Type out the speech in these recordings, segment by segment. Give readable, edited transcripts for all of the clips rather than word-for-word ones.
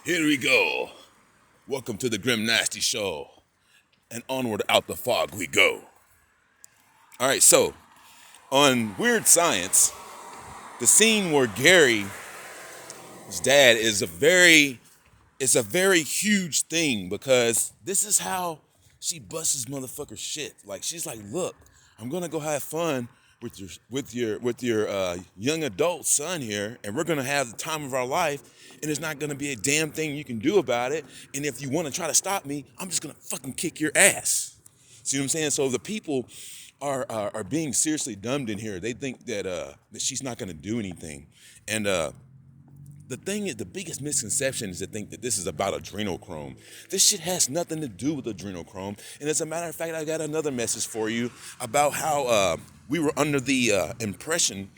Here we go. Welcome to the Grim Nasty Show. And onward out the fog we go. All right, so on Weird Science, the scene where Gary's dad it's a very huge thing because this is how she busts his motherfucker shit. Like she's like, look, I'm gonna go have fun with your young adult son here, and we're gonna have the time of our life, and there's not gonna be a damn thing you can do about it. And if you want to try to stop me, I'm just gonna fucking kick your ass. See what I'm saying? So the people are being seriously dumbed in here. They think that she's not gonna do anything, and the thing is, the biggest misconception is to think that this is about adrenalchrome. This shit has nothing to do with adrenalchrome. And as a matter of fact, I got another message for you about how we were under the impression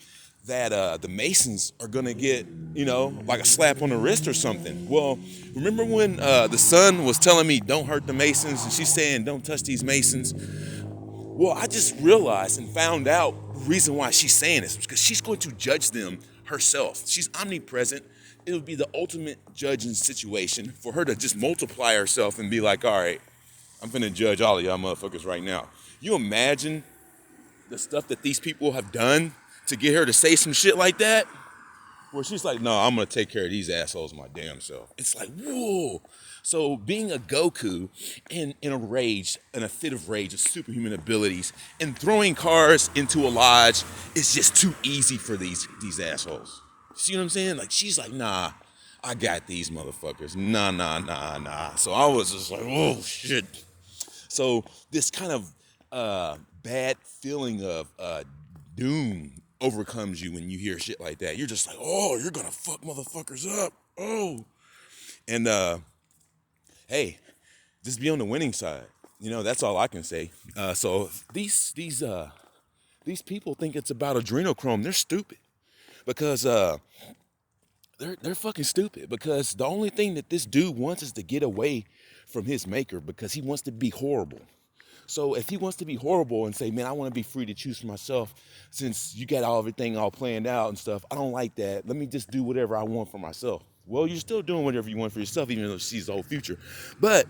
that the Masons are gonna get, like a slap on the wrist or something. Well, remember when the son was telling me, don't hurt the Masons, and she's saying, don't touch these Masons? Well, I just realized and found out the reason why she's saying this, because she's going to judge them herself. She's omnipresent. It would be the ultimate judging situation for her to just multiply herself and be like, all right, I'm finna judge all of y'all motherfuckers right now. You imagine the stuff that these people have done to get her to say some shit like that? Where she's like, no, I'm gonna take care of these assholes my damn self. It's like, whoa. So being a Goku in a rage, in a fit of rage, of superhuman abilities, and throwing cars into a lodge is just too easy for these assholes. See what I'm saying? Like, she's like, nah, I got these motherfuckers. Nah. So I was just like, oh shit. So this kind of bad feeling of doom overcomes you when you hear shit like that. You're just like, oh, you're gonna fuck motherfuckers up. Oh. And hey, just be on the winning side. That's all I can say. So these people think it's about adrenochrome. They're stupid because they're fucking stupid because the only thing that this dude wants is to get away from his maker because he wants to be horrible. So if he wants to be horrible and say, man, I want to be free to choose for myself, since you got everything all planned out and stuff, I don't like that. Let me just do whatever I want for myself. Well, you're still doing whatever you want for yourself, even though she sees the whole future. But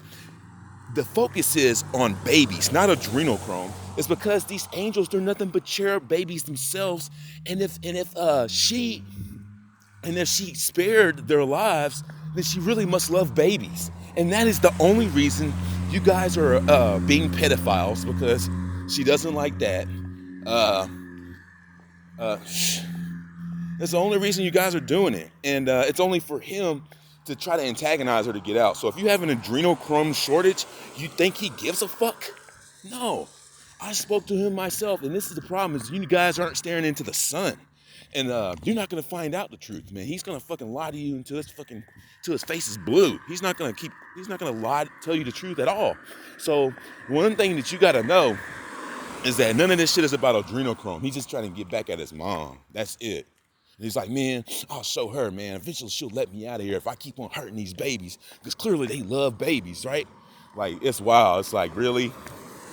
the focus is on babies, not adrenochrome. It's because these angels, they're nothing but cherub babies themselves. And if she spared their lives, then she really must love babies. And that is the only reason you guys are being pedophiles, because she doesn't like that. That's the only reason you guys are doing it. And it's only for him to try to antagonize her to get out. So if you have an adrenochrome shortage, you think he gives a fuck? No. I spoke to him myself, and this is the problem, is you guys aren't staring into the sun. And you're not gonna find out the truth, man. He's gonna fucking lie to you until his face is blue. He's not gonna tell you the truth at all. So one thing that you gotta know is that none of this shit is about adrenochrome. He's just trying to get back at his mom. That's it. And he's like, man, I'll show her, man. Eventually she'll let me out of here if I keep on hurting these babies. Because clearly they love babies, right? Like, it's wild. It's like, really?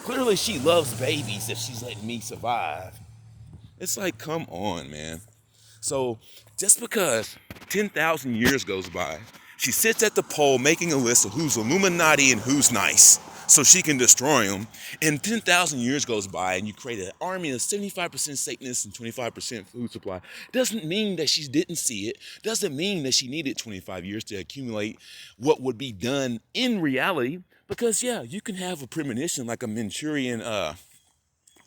Clearly she loves babies if she's letting me survive. It's like, come on, man. So just because 10,000 years goes by, she sits at the pole making a list of who's Illuminati and who's nice so she can destroy them. And 10,000 years goes by and you create an army of 75% Satanists and 25% food supply. Doesn't mean that she didn't see it. Doesn't mean that she needed 25 years to accumulate what would be done in reality. Because, yeah, you can have a premonition like a Manchurian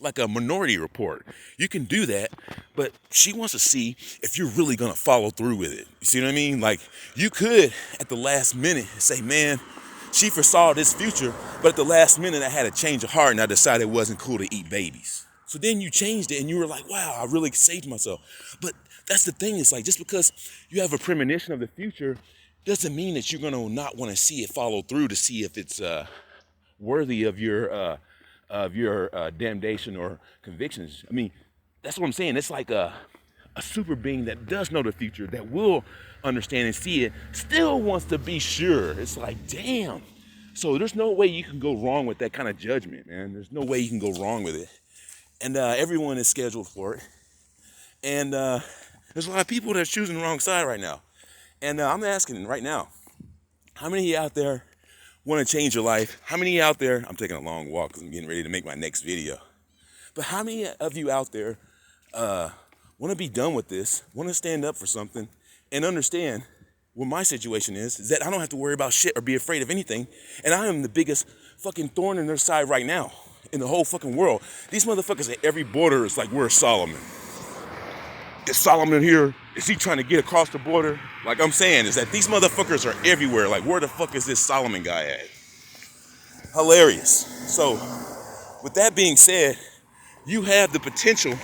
like a Minority Report. You can do that, but she wants to see if you're really gonna follow through with it. You see what I mean? Like, you could, at the last minute, say, man, she foresaw this future, but at the last minute I had a change of heart and I decided it wasn't cool to eat babies. So then you changed it and you were like, wow, I really saved myself. But that's the thing, it's like, just because you have a premonition of the future doesn't mean that you're gonna not wanna see it follow through to see if it's worthy of your damnation or convictions. I mean, that's what I'm saying. It's like a super being that does know the future, that will understand and see it, still wants to be sure. It's like, damn. So there's no way you can go wrong with that kind of judgment, man. There's no way you can go wrong with it. And everyone is scheduled for it. And there's a lot of people that are choosing the wrong side right now. And I'm asking right now, How many of you out there want to change your life? How many of you out there, I'm taking a long walk because I'm getting ready to make my next video. But how many of you out there want to be done with this, want to stand up for something, and understand what my situation is that I don't have to worry about shit or be afraid of anything, and I am the biggest fucking thorn in their side right now in the whole fucking world. These motherfuckers at every border is like, where's Solomon? Is Solomon here? Is he trying to get across the border? Like I'm saying, is that these motherfuckers are everywhere. Like, where the fuck is this Solomon guy at? Hilarious. So, with that being said, you have the potential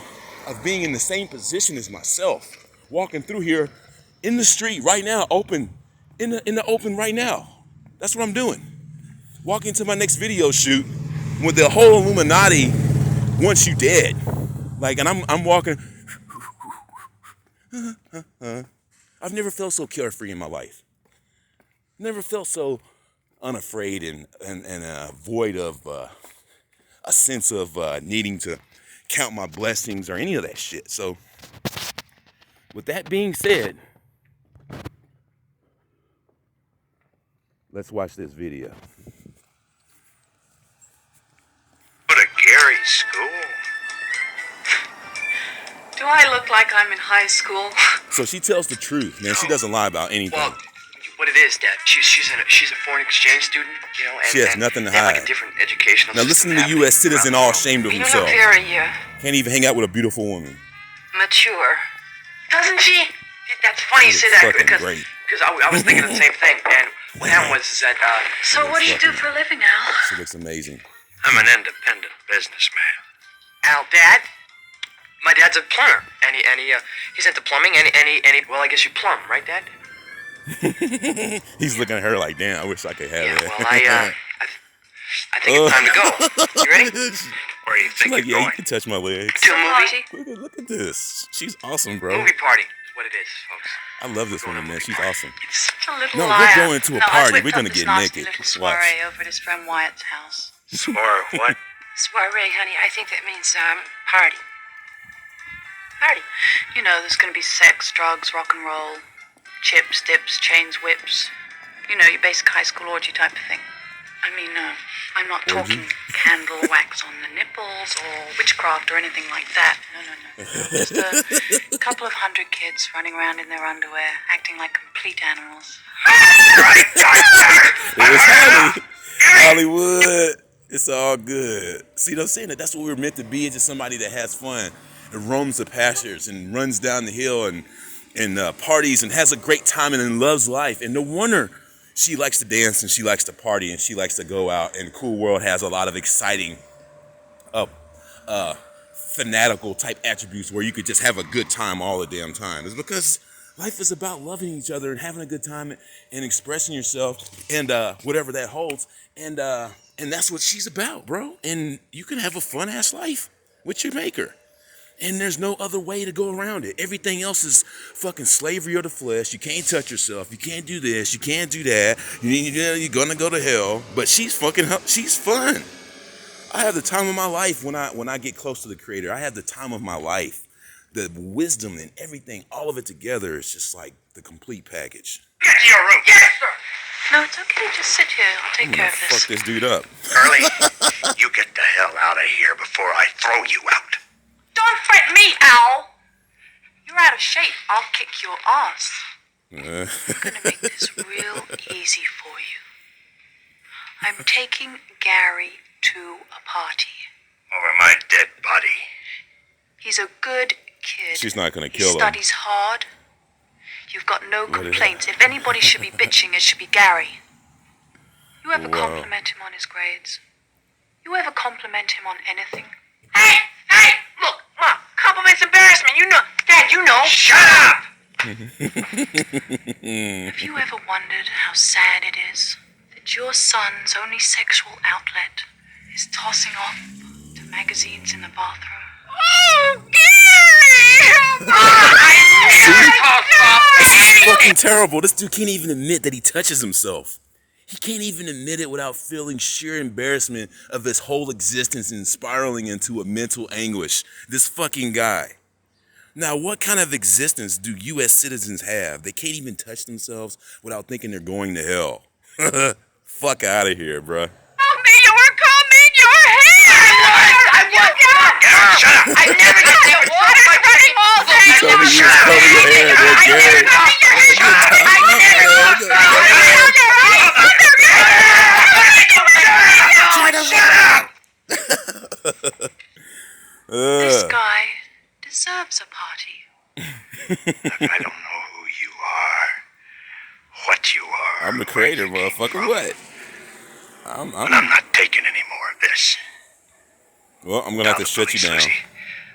of being in the same position as myself, walking through here in the street right now, open, in the open right now. That's what I'm doing. Walking to my next video shoot with the whole Illuminati wants you dead. Like, and I'm walking. I've never felt so carefree in my life. Never felt so unafraid and void of a sense of needing to count my blessings or any of that shit. So, with that being said, let's watch this video. Go to Gary's school. Do I look like I'm in high school? So she tells the truth, man. She doesn't lie about anything. Well, what it is, Dad, she's a foreign exchange student, you know, and she has nothing to they have hide. like a different educational Now listen to system the U.S. citizen all ashamed of You himself. look very Can't even hang out with a beautiful woman. mature. Doesn't she? That's funny you say that Fucking because great. I was thinking the same thing. And what happened was that So what do you do for a living, Al? She looks amazing. I'm an independent businessman. Al, Dad. My dad's a plumber, and he's into plumbing, and he well, I guess you plumb, right, Dad? He's looking at her like, damn, I wish I could have Yeah. that. Well, I think it's time to go. You ready? Where do you She's think like, you're yeah, going? you can touch my legs. To a movie? Look at this. She's awesome, bro. Movie party is what it is, folks. I love this woman, man. She's awesome. It's such a little No, liar. we're going to a party. We're gonna get naked. Little Watch. soiree over at his friend Wyatt's house. Swore what? Soiree, honey. I think that means party. Party. You know, there's going to be sex, drugs, rock and roll, chips, dips, chains, whips. You know, your basic high school orgy type of thing. I mean, I'm not talking candle wax on the nipples or witchcraft or anything like that. No. Just a couple of 100 kids running around in their underwear, acting like complete animals. It was Hollywood. It's all good. See what I'm saying? That's what we're meant to be. It's just somebody that has fun and roams the pastures and runs down the hill and parties and has a great time and loves life. And no wonder she likes to dance and she likes to party and she likes to go out. And Cool World has a lot of exciting, fanatical type attributes where you could just have a good time all the damn time. It's because life is about loving each other and having a good time and expressing yourself and whatever that holds. And that's what she's about, bro. And you can have a fun ass life with your maker. And there's no other way to go around it. Everything else is fucking slavery of the flesh. You can't touch yourself. You can't do this. You can't do that. You're gonna go to hell. But she's fun. I have the time of my life when I get close to the Creator. I have the time of my life. The wisdom and everything, all of it together is just like the complete package. Get to your room. Yes, sir. No, it's okay. Just sit here. I'll take care of this. Fuck this dude up. Curly, you get the hell out of here before I throw you out. Don't fret me, Al. You're out of shape. I'll kick your ass. I'm gonna make this real easy for you. I'm taking Gary to a party. Over my dead body. He's a good kid. She's not gonna He kill him. studies hard. You've got no What is complaints. If anybody should be bitching, it should be Gary. You ever Wow. compliment him on his grades? You ever compliment him on anything? Hey, look, Mom, compliments embarrass me. You know, Dad, you know. Shut up! Have you ever wondered how sad it is that your son's only sexual outlet is tossing off to magazines in the bathroom? Oh, Gary! This is fucking terrible. This dude can't even admit that he touches himself. He can't even admit it without feeling sheer embarrassment of his whole existence and spiraling into a mental anguish. This fucking guy. Now, what kind of existence do U.S. citizens have? They can't even touch themselves without thinking they're going to hell. Fuck out of here, bruh. Call me your hair! I was! Garrett, shut up! I never did that! Water's running all day! You told me you was combing your hair, dude, Garrett. This guy deserves a party. I don't know who you are, what you are. I'm the creator, motherfucker. What? I'm not taking any more of this. Well, I'm gonna have to shut you down.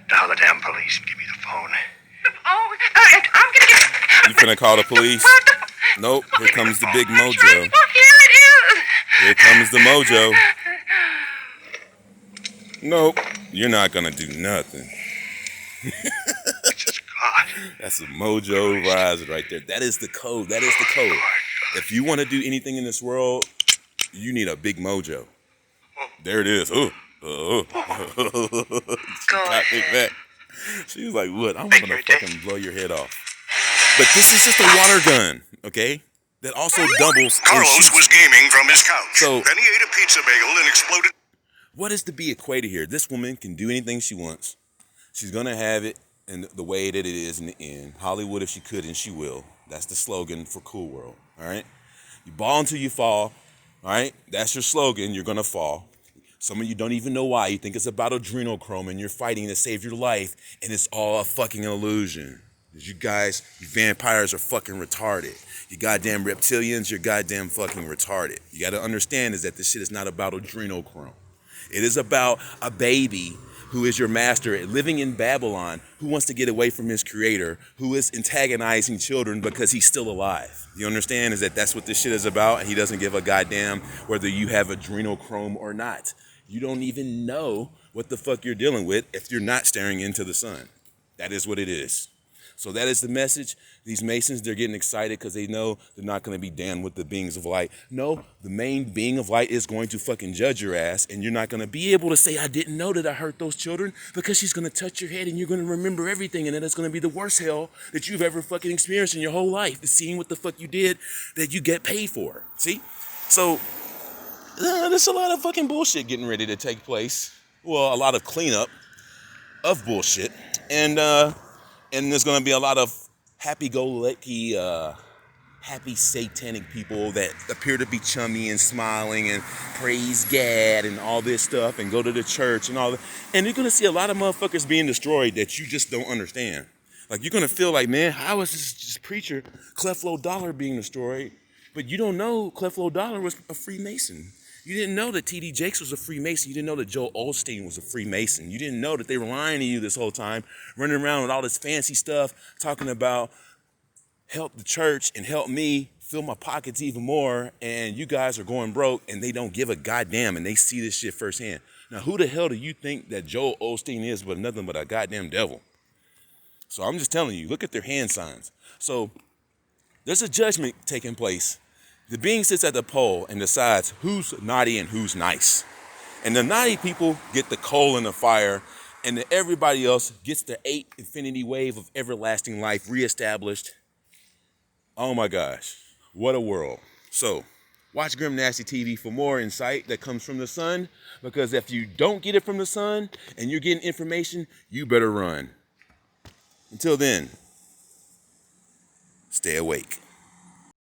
Dial the damn police and give me the phone. Oh, I'm gonna get... You finna call the police? Nope. Here comes the big mojo. Here it is. Here comes the mojo. Nope. You're not gonna do nothing. Just God. That's a mojo rise right there. That is the code. That is the code. If you want to do anything in this world, you need a big mojo. There it is. Go ahead. She was like, "What? I'm gonna fucking blow your head off." But this is just a water gun, okay? That also doubles. Carlos was gaming from his couch. So then he ate a pizza bagel and exploded. what is to be equated here? This woman can do anything she wants. She's gonna have it in the way that it is in the end. Hollywood, if she could, and she will. That's the slogan for Cool World. All right. You ball until you fall. All right. That's your slogan. You're gonna fall. Some of you don't even know why. You think it's about adrenalchrome and you're fighting to save your life, and it's all a fucking illusion. You guys, you vampires are fucking retarded. You goddamn reptilians, you're goddamn fucking retarded. You gotta understand is that this shit is not about adrenalchrome. It is about a baby who is your master living in Babylon, who wants to get away from his creator, who is antagonizing children because he's still alive. You understand is that that's what this shit is about, and he doesn't give a goddamn whether you have adrenalchrome or not. You don't even know what the fuck you're dealing with if you're not staring into the sun. That is what it is. So that is the message. These Masons, they're getting excited because they know they're not going to be damned with the beings of light. No, the main being of light is going to fucking judge your ass, and you're not going to be able to say, I didn't know that I hurt those children, because she's going to touch your head and you're going to remember everything, and then it's going to be the worst hell that you've ever fucking experienced in your whole life, is seeing what the fuck you did that you get paid for. See? So there's a lot of fucking bullshit getting ready to take place. Well, a lot of cleanup of bullshit. And there's going to be a lot of happy-go-lucky, happy satanic people that appear to be chummy and smiling and praise God and all this stuff and go to the church and all that. And you're going to see a lot of motherfuckers being destroyed that you just don't understand. Like, you're going to feel like, man, how is this preacher, Creflo Dollar, being destroyed? But you don't know Creflo Dollar was a Freemason. You didn't know that T.D. Jakes was a Freemason. You didn't know that Joel Osteen was a Freemason. You didn't know that they were lying to you this whole time, running around with all this fancy stuff, talking about help the church and help me fill my pockets even more, and you guys are going broke, and they don't give a goddamn, and they see this shit firsthand. Now, who the hell do you think that Joel Osteen is but nothing but a goddamn devil? So I'm just telling you, look at their hand signs. So there's a judgment taking place. The being sits at the pole and decides who's naughty and who's nice. And the naughty people get the coal in the fire, and everybody else gets the 8 infinity wave of everlasting life reestablished. Oh my gosh, what a world. So watch Grim Nasty TV for more insight that comes from the sun, because if you don't get it from the sun and you're getting information, you better run. Until then, stay awake.